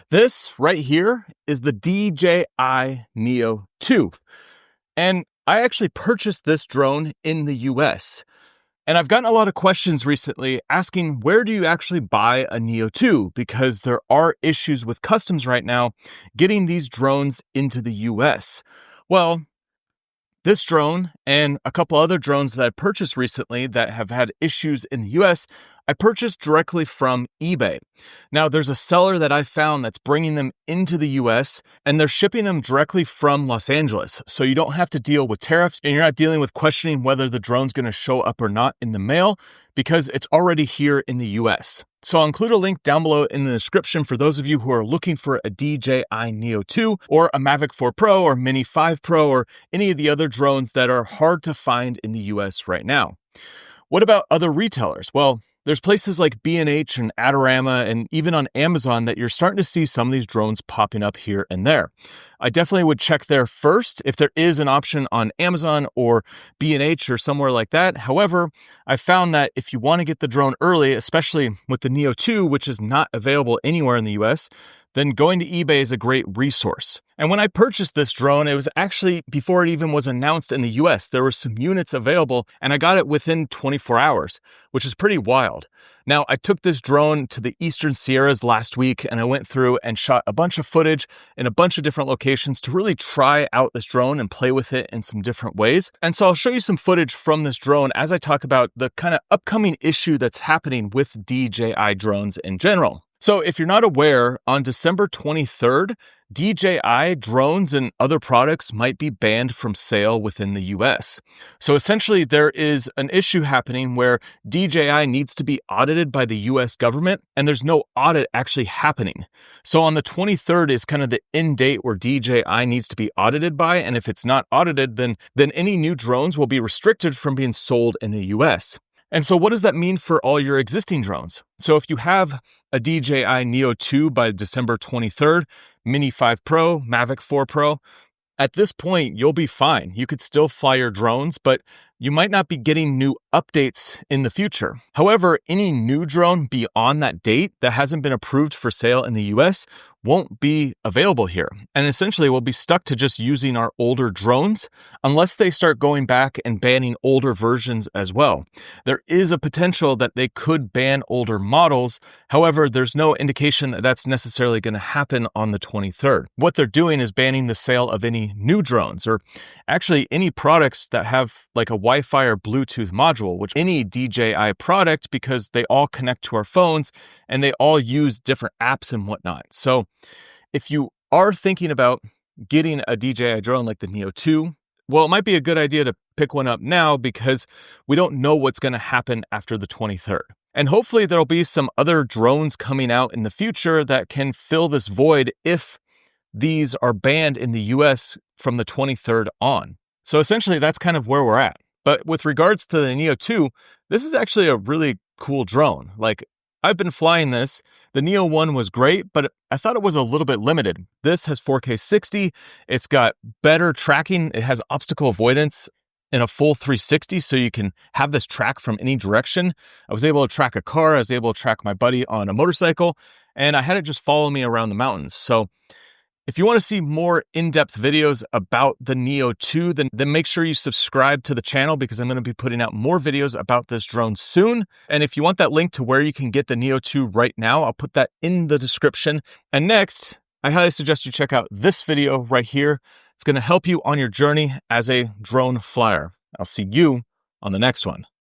This right here is the DJI NEO 2. And I actually purchased this drone in the US. And I've gotten a lot of questions recently asking, where do you actually buy a NEO 2? Because there are issues with customs right now getting these drones into the US. Well, this drone and a couple other drones that I purchased recently that have had issues in the US, I purchased directly from eBay. Now, there's a seller that I found that's bringing them into the US and they're shipping them directly from Los Angeles. So you don't have to deal with tariffs and you're not dealing with questioning whether the drone's going to show up or not in the mail because it's already here in the US. So I'll include a link down below in the description for those of you who are looking for a DJI NEO 2 or a Mavic 4 Pro or Mini 5 Pro or any of the other drones that are hard to find in the US right now. What about other retailers? Well, there's places like B&H and Adorama and even on Amazon that you're starting to see some of these drones popping up here and there. I definitely would check there first if there is an option on Amazon or B&H or somewhere like that. However, I found that if you want to get the drone early, especially with the NEO 2, which is not available anywhere in the US, then going to eBay is a great resource. And when I purchased this drone, it was actually before it even was announced in the US. There were some units available and I got it within 24 hours, which is pretty wild. Now, I took this drone to the Eastern Sierras last week and I went through and shot a bunch of footage in a bunch of different locations to really try out this drone and play with it in some different ways. And so I'll show you some footage from this drone as I talk about the kind of upcoming issue that's happening with DJI drones in general. So if you're not aware, on December 23rd, DJI drones and other products might be banned from sale within the US. So essentially there is an issue happening where DJI needs to be audited by the US government and there's no audit actually happening. So on the 23rd is kind of the end date where DJI needs to be audited by, and if it's not audited, then any new drones will be restricted from being sold in the US. And so what does that mean for all your existing drones? So if you have a DJI NEO 2 by December 23rd, Mini 5 Pro, Mavic 4 Pro, at this point, you'll be fine. You could still fly your drones, but you might not be getting new updates in the future. However, any new drone beyond that date that hasn't been approved for sale in the US won't be available here. And essentially we'll be stuck to just using our older drones unless they start going back and banning older versions as well. There is a potential that they could ban older models. However, there's no indication that that's necessarily going to happen on the 23rd. What they're doing is banning the sale of any new drones or actually any products that have like a Wi-Fi or Bluetooth module, which any DJI product, because they all connect to our phones and they all use different apps and whatnot. So if you are thinking about getting a DJI drone like the NEO 2, well, it might be a good idea to pick one up now because we don't know what's going to happen after the 23rd. And hopefully there'll be some other drones coming out in the future that can fill this void if these are banned in the US from the 23rd on. So essentially that's kind of where we're at. But with regards to the NEO 2, this is actually a really cool drone. Like, I've been flying this. The NEO 1 was great, but I thought it was a little bit limited. This has 4K 60. It's got better tracking. It has obstacle avoidance in a full 360, so you can have this track from any direction. I was able to track a car. I was able to track my buddy on a motorcycle, and I had it just follow me around the mountains. So if you want to see more in-depth videos about the NEO 2, then make sure you subscribe to the channel because I'm going to be putting out more videos about this drone soon. And if you want that link to where you can get the NEO 2 right now, I'll put that in the description. And next, I highly suggest you check out this video right here. It's going to help you on your journey as a drone flyer. I'll see you on the next one.